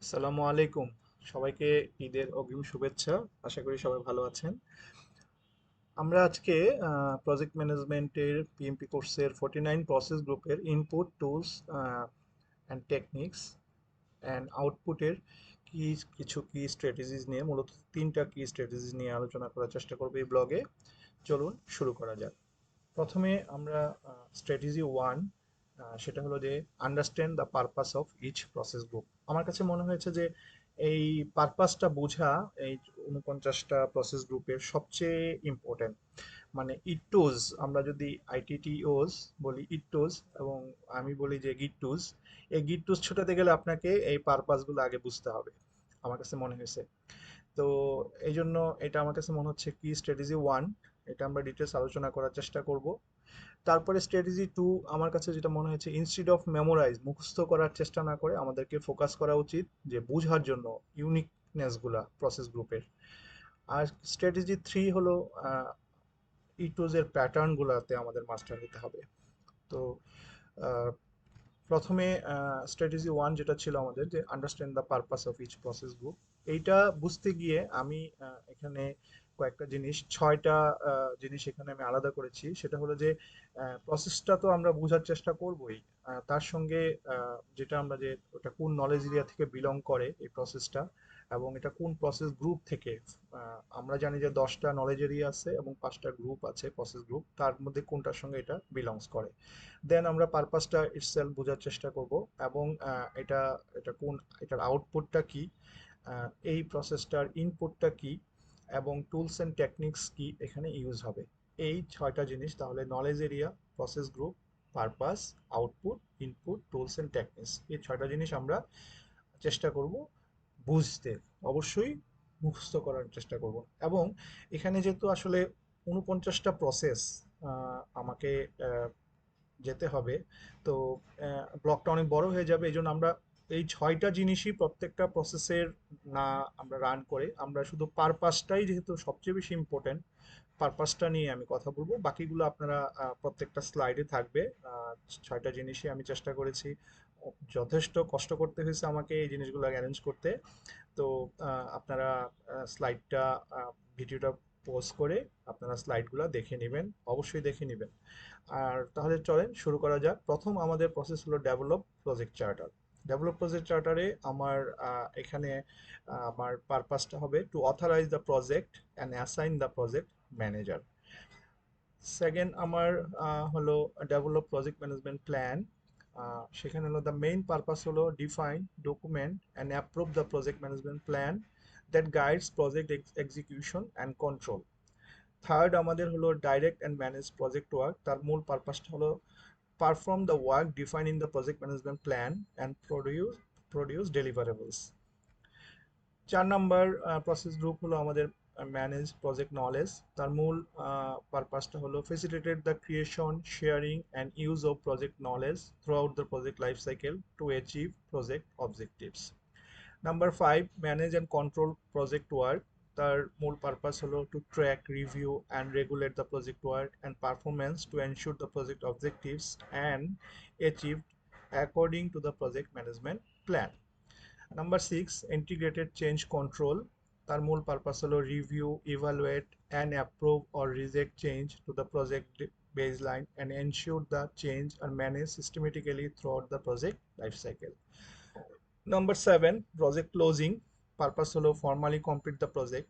আসসালামু আলাইকুম। সবাইকে ঈদের অগ্রিম শুভেচ্ছা। আশা করি সবাই ভালো আছেন। আমরা আজকে প্রজেক্ট ম্যানেজমেন্টের পিএমপি কোর্সের 49 প্রসেস গ্রুপের input tools and techniques and আউটপুটের কি কিছু কি স্ট্র্যাটেজিস নিয়ে, মূলত তিনটা কি স্ট্র্যাটেজিস নিয়ে আলোচনা করার চেষ্টা করবো এই ব্লগে। চলুন শুরু করা যাক। প্রথমে আমরা স্ট্র্যাটেজি ওয়ান, সেটা হলো যে understand the purpose of each process group. আমার কাছে মনে হয়েছে যে এই পারপাসটা বোঝা এই 49টা প্রসেস গ্রুপের সবচেয়ে ইম্পর্টেন্ট। মানে ইট্টোজ, আমরা যদি আইটিটিওস বলি ইট্টোজ, এবং আমি বলি যে গিট্টুজ, এই গিট্টুজ ছোটাতে গেলে আপনাকে এই পারপাসগুলো আগে বুঝতে হবে, আমার কাছে মনে হয়েছে। তো এই জন্য এটা আমার কাছে মনে হচ্ছে কি স্ট্র্যাটেজি ওয়ান, এটা আমরা ডিটেলস আলোচনা করার চেষ্টা করব। তারপরে স্ট্র্যাটেজি টু, আমার কাছে যেটা মনে হয়েছে, ইনস্টিড অফ মেমোরাইজ, মুখস্থ করার চেষ্টা না করে আমাদেরকে ফোকাস করা উচিত যে বোঝার জন্য ইউনিকনেসগুলা প্রসেস গ্রুপের। আর স্ট্র্যাটেজি থ্রি হলো ইটোজের প্যাটার্নগুলোতে আমাদের মাস্টার হতে হবে। তো আহ, প্রথমে স্ট্র্যাটেজি ওয়ান যেটা ছিল আমাদের, যে understand the purpose of each process group, এইটা বুঝতে গিয়ে আমি এখানে কয়েকটা জিনিস, ছয়টা জিনিস এখানে আমি আলাদা করেছি। সেটা হলো যে প্রসেসটা তো আমরা বোঝার চেষ্টা করবোই, তার সঙ্গে যেটা আমরা, যে ওটা কোন নলেজ এরিয়া থেকে বিলং করে এই প্রসেসটা, এবং এটা কোন প্রসেস গ্রুপ থেকে। আমরা জানি যে 10টা নলেজ এরিয়া আছে এবং 5টা গ্রুপ আছে প্রসেস গ্রুপ, তার মধ্যে কোনটার সঙ্গে এটা বিলংস করে। দেন আমরা পারপাসটা ইটসেলফ বোঝার চেষ্টা করব, এবং এটা এটা কোন, এটার আউটপুটটা কি, এই প্রসেসটার ইনপুটটা কি, এবং টুলস অ্যান্ড টেকনিক্স কি এখানে ইউজ হবে। এই ছয়টা জিনিস, তাহলে knowledge area, process group, purpose, output, input, tools and techniques, এই ছয়টা জিনিস আমরা চেষ্টা করব বুঝতে। অবশ্যই মুখস্থ করার চেষ্টা করব। এবং এখানে যেহেতু আসলে 49টা প্রসেস আমাকে যেতে হবে, তো ব্লকটা অনেক বড় হয়ে যাবে। এই জন্য আমরা এই ছয়টা জিনিসই প্রত্যেকটা প্রসেসের না আমরা রান করে, আমরা শুধু পারপাসটাই যেহেতু সবচেয়ে বেশি ইম্পর্টেন্ট, পারপাসটা নিয়ে আমি কথা বলবো। বাকিগুলো আপনারা প্রত্যেকটা স্লাইডে থাকবে। আহ, ছয়টা জিনিসই আমি চেষ্টা করেছি, যথেষ্ট কষ্ট করতে হয়েছে আমাকে এই জিনিসগুলো অ্যারেঞ্জ করতে। তো আপনারা স্লাইডটা, ভিডিওটা পজ করে আপনারা স্লাইডগুলো দেখে নেবেন, অবশ্যই দেখে নেবেন। আর তাহলে চলেন শুরু করা যাক। প্রথম আমাদের প্রসেস হলো develop project charter. Develop project চার্টারে আমার এখানে আমার পারপাসটা হবে to authorise the project and assign the project manager. Second আমার হলো ডেভেলপ প্রজেক্ট ম্যানেজমেন্ট প্ল্যান। সেখানে হলো দ্য মেইন পারপাস হলো define, document and approve the project management plan that guides project execution and control. Third আমাদের হলো direct and manage project work. তার মূল পারপাসটা হলো perform the work defined in the project management plan and produce deliverables. 4 number process group হলো আমাদের manage project knowledge. তার মূল পারপাসটা হলো facilitate the creation, sharing and use of project knowledge through out the project life cycle to achieve project objectives. Number 5, manage and control project work. তার মূল purpose হলো two track, review and regulate the project work and performance to ensure the project objectives and achieved according to the project management plan. Number 6, integrated change control. তার মূল purpose হলো review, evaluate and approve or reject change to the project baseline and ensure the change are managed systematically throughout the project life cycle. Number 7, project closing. Purpose holo formally complete the project,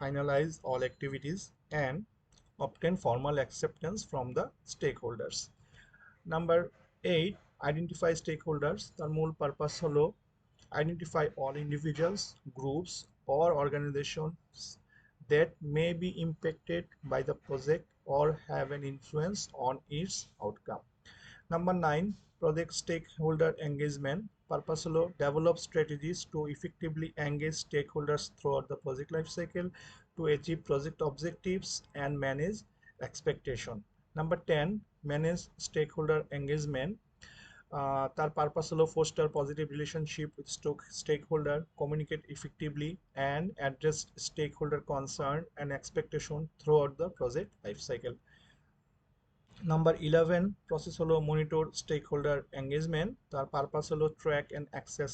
finalize all activities, and obtain formal acceptance from the stakeholders. Number 8, identify stakeholders. তার মূল purpose হলো identify all individuals, groups, or organizations that may be impacted by the project or have an influence on its outcome. Number 9, project stakeholder engagement. Purpose হলো develop strategies to effectively engage stakeholders throughout the project life cycle to achieve project objectives and manage expectation. Number 10, manage stakeholder engagement. তার purpose হলো foster positive relationship with stakeholder, communicate effectively and address stakeholder concern and expectation throughout the project life cycle. Number 11, process হলো monitor stake holder engagement. তার purpose হলো track and access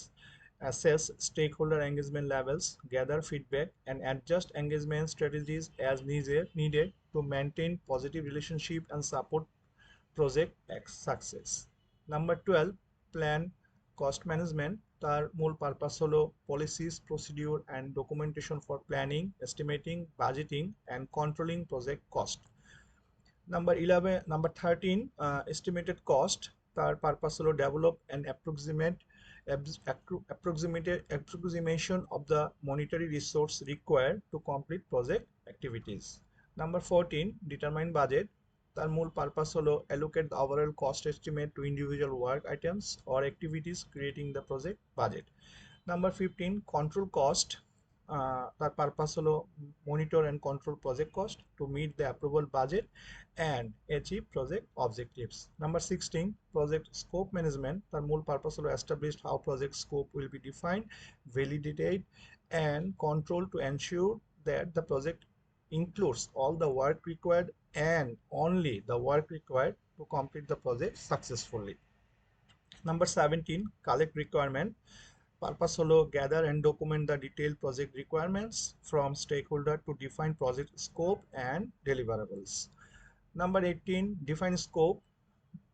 assess stakeholder engagement levels, gather feedback, and adjust engagement strategies as needed to maintain positive relationship and support project success. Number 12 plan cost management তার মূল purpose হলো policies procedure and documentation for planning estimating budgeting and controlling project cost number 13 estimated cost তার purpose হলো develop and approximation of the monetary resource required to complete project activities. Number 14 determine budget তার মূল purpose হলো allocate the overall cost estimate to individual work items or activities creating the project budget. Number 15 control cost তার purpose হলো monitor and control project cost to meet the approval budget and achieve project objectives. Number 16 project scope management তার মূল purpose হলো establish how project scope will be defined, validated and controlled to ensure that the project includes all the work required and only the work required to complete the project successfully. Number 17 collect requirement purpose holo gather and document the detailed project requirements from stakeholder to define project scope and deliverables. Number 18 define scope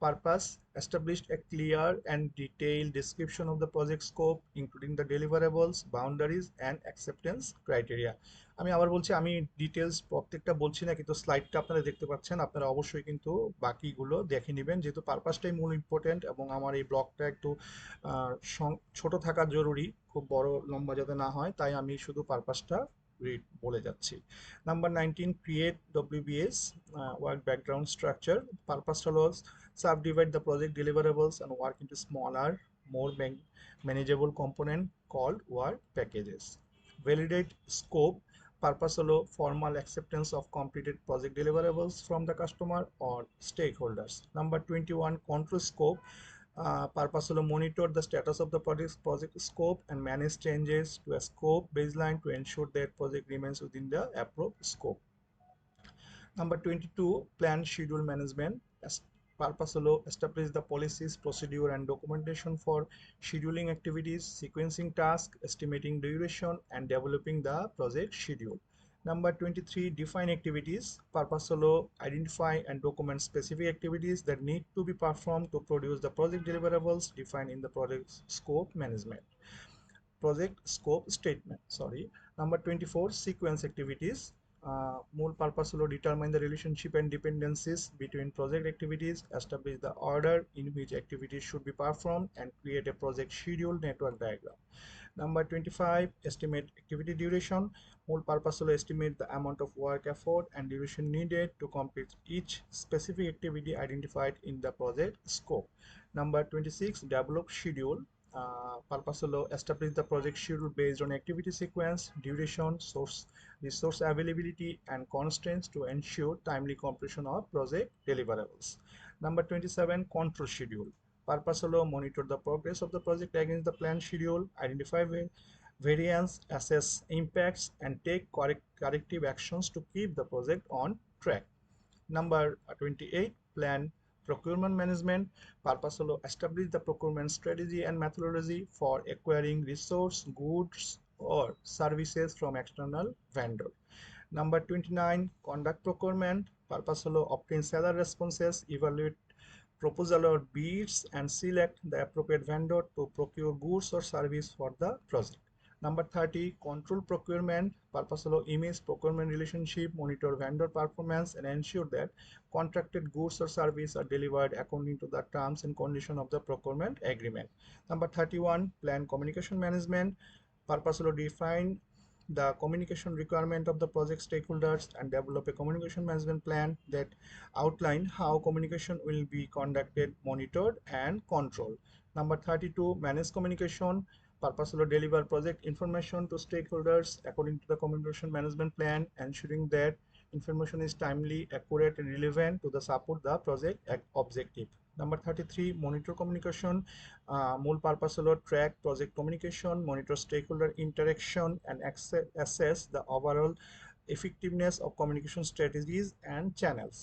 purpose established a clear and detailed description of the project scope including the deliverables, boundaries and acceptance criteria. আমি আবার বলছি, আমি details প্রত্যেকটা বলছি না, কিন্তু স্লাইডটা আপনারা দেখতে পাচ্ছেন, আপনারা অবশ্যই কিন্তু বাকিগুলো দেখে নেবেন, যেহেতু পারপাসটাই মূল ইম্পর্টেন্ট এবং আমার এই ব্লগটা একটু ছোট থাকা জরুরি, খুব বড় লম্বা যাতে না হয়, তাই আমি শুধু পারপাসটা বলে যাচ্ছি। নাম্বার 19 ক্রিয়েট ডব্লিউবিএস ওয়ার্ক ব্যাকগ্রাউন্ড স্ট্রাকচার পারপাস হলো subdivide the project deliverables and work into smaller, more manageable component called work packages. Validate scope purpose holo formal acceptance of completed project deliverables from the customer or stakeholders. Number 21 control scope purpose holo monitor the status of the project scope and manage changes to a scope baseline to ensure that project remains within the approved scope. Number 22 plan schedule management purpose holo establish the policies, procedure and documentation for scheduling activities, sequencing tasks, estimating duration and developing the project schedule. Number 23 define activities purpose holo identify and document specific activities that need to be performed to produce the project deliverables defined in the project scope management project scope statement. Number 24 sequence activities মূল purpose হলো determine the relationship and dependencies between project activities, establish the order in which activities should be performed and create a project schedule network diagram. Number 25 estimate activity duration মূল purpose হলো estimate the amount of work, effort and duration needed to complete each specific activity identified in the project scope. Number 26 develop schedule purpose holo establish the project schedule based on activity sequence, duration, resource availability and constraints to ensure timely completion of project deliverables. Number 27 control schedule purpose holo monitor the progress of the project against the planned schedule, identify variance, assess impacts and take corrective actions to keep the project on track. Number 28 plan procurement management purpose holo establish the procurement strategy and methodology for acquiring resource, goods or services from external vendor. Number 29 conduct procurement purpose holo obtain seller responses, evaluate proposal or bids and select the appropriate vendor to procure goods or service for the project. Number 30 control procurement purpose holo image procurement relationship, monitor vendor performance and ensure that contracted goods or service are delivered according to the terms and condition of the procurement agreement. Number 31 plan communication management purpose holo define the communication requirement of the project stakeholders and develop a communication management plan that outline how communication will be conducted, monitored and controlled. Number 32 manage communication purpose holo deliver project information to stakeholders according to the communication management plan, ensuring that information is timely, accurate and relevant to the support the project objective. Number 33 monitor communication মূল purpose হলো track project communication, monitor stakeholder interaction and assess the overall effectiveness of communication strategies and channels.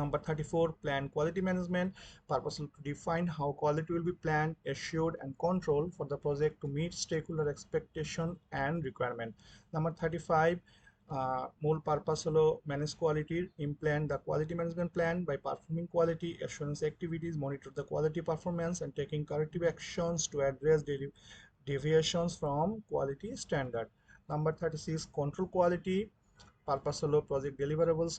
Number 34, plan quality management. Purpose to define how quality will be planned, assured, and controlled for the project to meet stakeholder expectation and requirement. Number 35, মূল purpose হলো manage কোয়ালিটির implement the quality management plan by performing quality assurance activities, monitor the quality performance, and taking corrective actions to address deviations from quality standard. Number 36, control quality. Purpose হলো project deliverables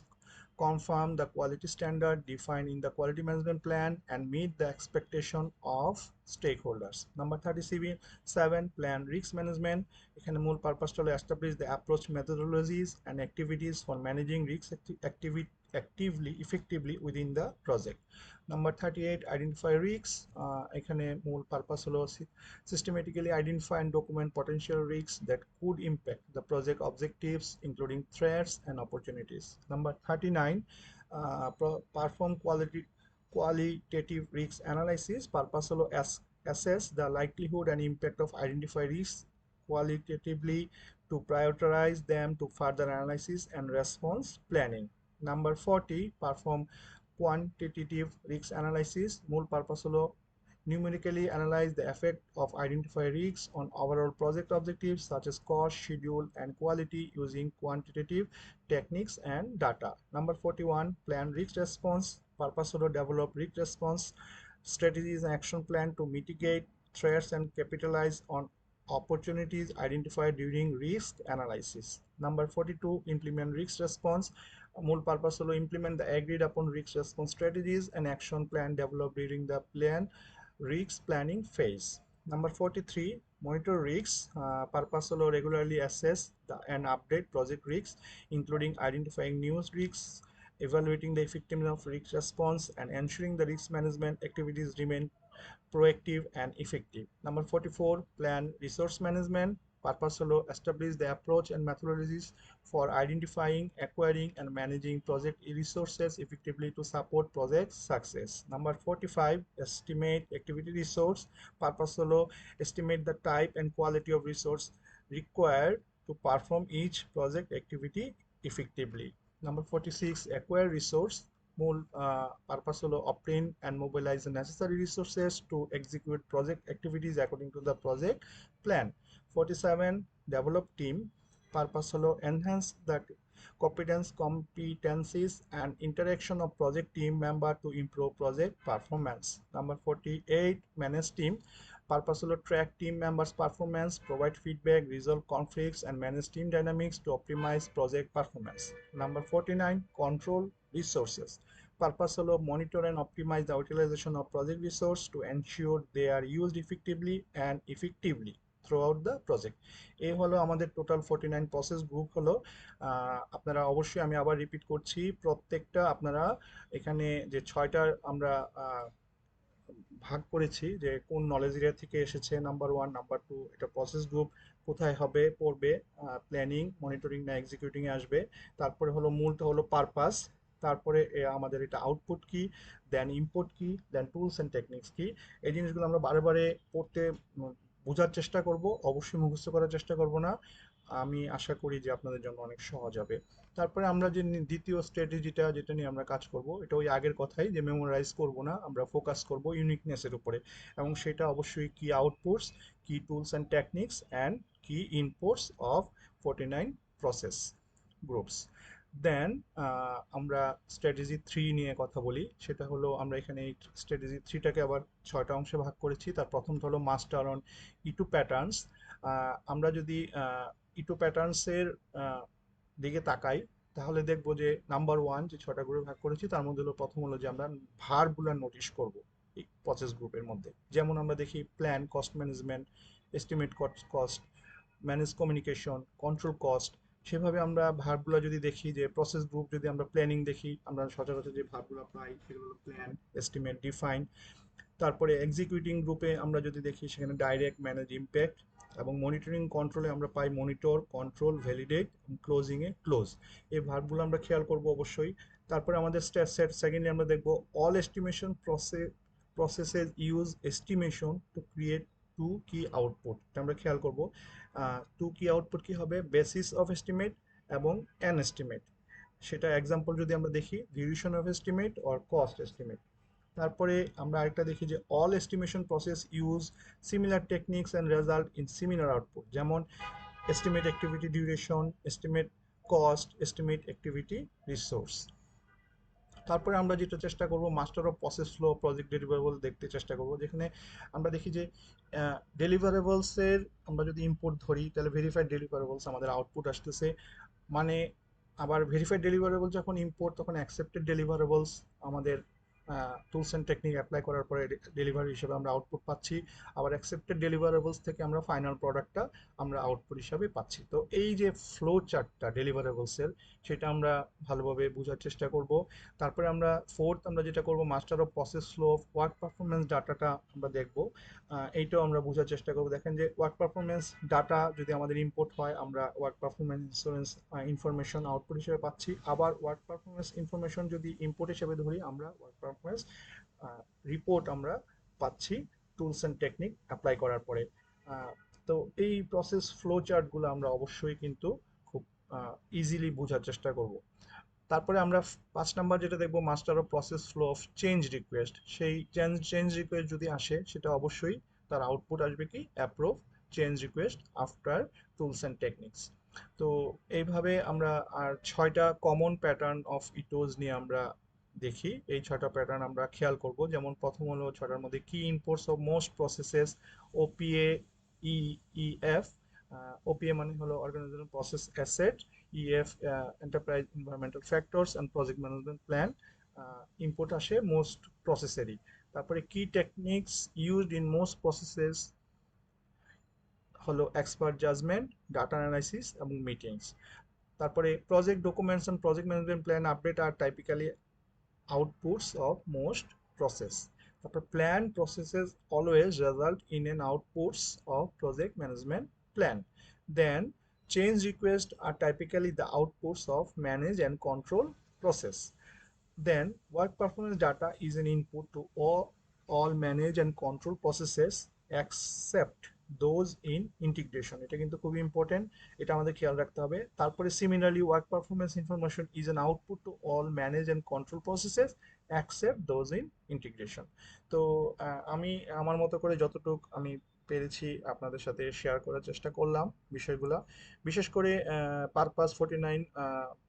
confirm the quality standard defined in the quality management plan and meet the expectation of stakeholders. Number 37, plan risk management. এখানে মূল পারপাসটা হলো establish the approach, methodologies, and activities for managing risk actively effectively within the project. Number 38, identify risks. এখানে মূল purpose হলো systematically identify and document potential risks that could impact the project objectives, including threats and opportunities. Number 39, perform qualitative risk analysis. Purpose হলো assess the likelihood and impact of identified risks qualitatively to prioritize them to further analysis and response planning. Number 40, perform quantitative risk analysis. মূল purpose হলো numerically analyze the effect of identified risks on overall project objectives such as cost, schedule, and quality using quantitative techniques and data. Number 41, plan risk response. Purpose of develop risk response strategies and action plan to mitigate threats and capitalize on opportunities identified during risk analysis. Number 42, implement risk response. মূল purpose হলো implement the agreed upon risk response strategies and action plan developed during the plan risk planning phase. Number 43, monitor risks. Purpose হলো regularly assess and update project risks, including identifying new risks, evaluating the effectiveness of risk response, and ensuring the risk management activities remain proactive and effective. Number 44, plan resource management. Purpose হলো establish the approach and methodologies for identifying, acquiring, and managing project resources effectively to support project success. Number 45, estimate activity resource. Purpose হলো estimate the type and quality of resource required to perform each project activity effectively. Number 46, acquire resource. মূল purpose হলো obtain and mobilize the necessary resources to execute project activities according to the project plan. 47, develop team. Purpose হলো enhance the competence, competencies, and interaction of project team member to improve project performance. Number 48, manage team. Purpose হলো track team members performance, provide feedback, resolve conflicts, and manage team dynamics to optimize project performance. Number 49, control resources. Purpose হলো monitor and optimize the utilization of project resource to ensure they are used effectively throughout the project. এই হলো আমাদের total 49 process group হলো। আপনারা অবশ্যই, আমি আবার repeat করছি, প্রত্যেকটা আপনারা এখানে যে 6টা আমরা ভাগ করেছি যে কোন নলেজ এরিয়া থেকে এসেছে, নাম্বার 1, নাম্বার 2, এটা প্রসেস গ্রুপ কোথায় হবে পড়বে, প্ল্যানিং, মনিটরিং না এক্সিকিউটিং এ আসবে। তারপরে হলো মূলটা হলো পারপাস, তারপরে আমাদের এটা আউটপুট কি, দেন ইনপুট কি, দেন টুলস অ্যান্ড টেকনিক্স কি। এই জিনিসগুলো আমরা বারে বারে পড়তে বোঝার চেষ্টা করব, অবশ্যই মুখস্থ করার চেষ্টা করব না। আমি আশা করি যে আপনাদের জন্য অনেক সহজ হবে। তারপরে আমরা যে দ্বিতীয় স্ট্র্যাটেজিটা যেটা নিয়ে আমরা কাজ করব, এটা ওই আগের কথাই, যে মেমোরাইজ করব না, আমরা ফোকাস করব ইউনিকনেসের উপরে, এবং সেটা অবশ্যই কি আউটপুটস, কি টুলস অ্যান্ড টেকনিক্স, অ্যান্ড কি ইনপুটস অফ 49 প্রসেস গ্রুপস। দেন আমরা স্ট্র্যাটেজি 3 নিয়ে কথা বলি। সেটা হলো আমরা এখানে এই স্ট্র্যাটেজি 3টাকে আবার 6টা অংশে ভাগ করেছি। তার প্রথমটা হলো মাস্টার অন ইটু প্যাটার্নস। আমরা যদি ইটু প্যাটার্নসের দিকে তাকাই তাহলে দেখবো যে নাম্বার 1 যে 6টা গ্রুপে ভাগ করেছি তার মধ্যে হলো প্রথম হলো যে আমরা ভার্বগুলো নোটিশ করব এই প্রসেস গ্রুপের মধ্যে। যেমন আমরা দেখি plan, cost management, estimate cost, manage communication, control cost. সেভাবে আমরা ভার্বগুলো যদি দেখি, যে প্রসেস গ্রুপ যদি আমরা প্ল্যানিং দেখি, আমরা সচরাচর যে ভার্বগুলো পাই সেগুলো হলো প্ল্যান, এস্টিমেট, ডিফাইন। তারপরে এক্সিকিউটিং গ্রুপে আমরা যদি দেখি সেখানে ডাইরেক্ট, ম্যানেজ, ইম্প্যাক্ট। এবং মনিটরিং কন্ট্রোলে আমরা পাই মনিটর, কন্ট্রোল, ভ্যালিডেট, ক্লোজিংয়ে ক্লোজ। এই ভার্বগুলো আমরা খেয়াল করব অবশ্যই। তারপরে আমাদের সেকেন্ডলি আমরা দেখব all estimation processes use estimation to create two key output. এটা আমরা খেয়াল করব। টু কি আউটপুট কি হবে? বেসিস অফ এস্টিমেট এবং অ্যান এস্টিমেট। সেটা এক্সাম্পল যদি আমরা দেখি, variation of estimate or cost estimate. তারপরে আমরা আরেকটা দেখি যে all estimation process use similar techniques and result in similar output, যেমন estimate activity duration, estimate cost, estimate activity resource. তারপরে আমরা যেটা চেষ্টা করব, master of process flow project deliverable দেখতে চেষ্টা করব, যেখানে আমরা দেখি যে ডেলিভারেবলসের আমরা যদি ইম্পোর্ট ধরি, তাহলে ভেরিফাইড ডেলিভারেবলস আমাদের আউটপুট আসতেছে। মানে আবার ভেরিফাইড ডেলিভারেবল যখন ইম্পোর্ট, তখন অ্যাকসেপ্টেড ডেলিভারেবলস আমাদের টুলস অ্যান্ড টেকনিক অ্যাপ্লাই করার পরে ডেলিভারি হিসেবে আমরা আউটপুট পাচ্ছি। আবার অ্যাকসেপ্টেড ডেলিভারেবলস থেকে আমরা ফাইনাল প্রোডাক্টটা আমরা আউটপুট হিসাবে পাচ্ছি। তো এই যে ফ্লো চার্টটা ডেলিভারেবলসের, সেটা আমরা ভালোভাবে বোঝার চেষ্টা করব। তারপরে আমরা ফোর্থ আমরা যেটা করব, master of process flow of work performance ডাটাটা আমরা দেখব। এইটাও আমরা বোঝার চেষ্টা করব। দেখেন যে ওয়ার্ক পারফরমেন্স ডাটা যদি আমাদের ইম্পোর্ট হয়, আমরা work performance insurance information output হিসেবে পাচ্ছি। আবার ওয়ার্ক পারফরমেন্স ইনফরমেশন যদি ইম্পোর্ট হিসেবে ধরি, আমরা ওয়ার্ক পারফরমেন্স রিপোর্ট আমরা পাচ্ছি টুলস অ্যান্ড টেকনিক অ্যাপ্লাই করার পরে। আহ, তো এই প্রসেস ফ্লো চার্টগুলো আমরা অবশ্যই কিন্তু খুব ইজিলি বোঝার চেষ্টা করব। তারপরে আমরা 5 নাম্বার যেটা দেখবো, master of process flow of change request. সেই চেঞ্জ রিকোয়েস্ট যদি আসে, সেটা অবশ্যই তার আউটপুট আসবে কি, approve change request after tools and techniques. তো এইভাবে আমরা আর 6টা কমন প্যাটার্ন অফ ইটোজ নিয়ে আমরা দেখি। এই 6টা প্যাটার্ন আমরা খেয়াল করব। যেমন প্রথম হলো 6টার মধ্যে key inputs of most processes, OPA, EF. OPA মানে হলো organisational process asset, EF enterprise environmental factors and project management plan. Input আসে মোস্ট প্রসেসেরই। তারপরে key techniques used in most processes হলো এক্সপার্ট জাজমেন্ট, ডাটা অ্যানালাইসিস এবং meetings. তারপরে project documents and project management plan update আর typically outputs of most process. তারপর plan processes always result in an outputs of project management plan. Then change requests are typically the outputs of manage and control process. Then work performance data is an input to all manage and control processes except those in integration. এটা কিন্তু খুবই important, এটা আমাদের খেয়াল রাখতে হবে। তারপরে similarly work performance information is an output to all manage and control processes accept those in integration. তো আমি আমার মতো করে যতটুকু আমি পেরেছি আপনাদের সাথে শেয়ার করার চেষ্টা করলাম বিষয়গুলো। বিশেষ করে পারপাস 49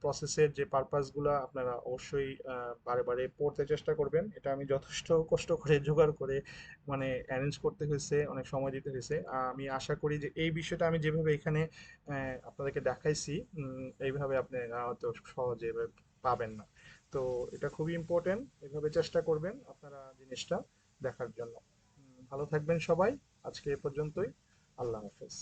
প্রসেসের যে পারপাসগুলো আপনারা অবশ্যই বারে বারে পড়তে চেষ্টা করবেন। এটা আমি যথেষ্ট কষ্ট করে জোগাড় করে মানে অ্যারেঞ্জ করতে হয়েছে, অনেক সময় দিতে হয়েছে। আমি আশা করি যে এই বিষয়টা আমি যেভাবে এখানে আপনাদেরকে দেখাইছি, এইভাবে আপনারা হয়তো সহজে পাবেন না। তো এটা খুবই ইম্পর্টেন্ট, এভাবে চেষ্টা করবেন আপনারা জিনিসটা দেখার জন্য। ভালো থাকবেন সবাই। আজকে এ পর্যন্তই। আল্লাহ হাফেজ।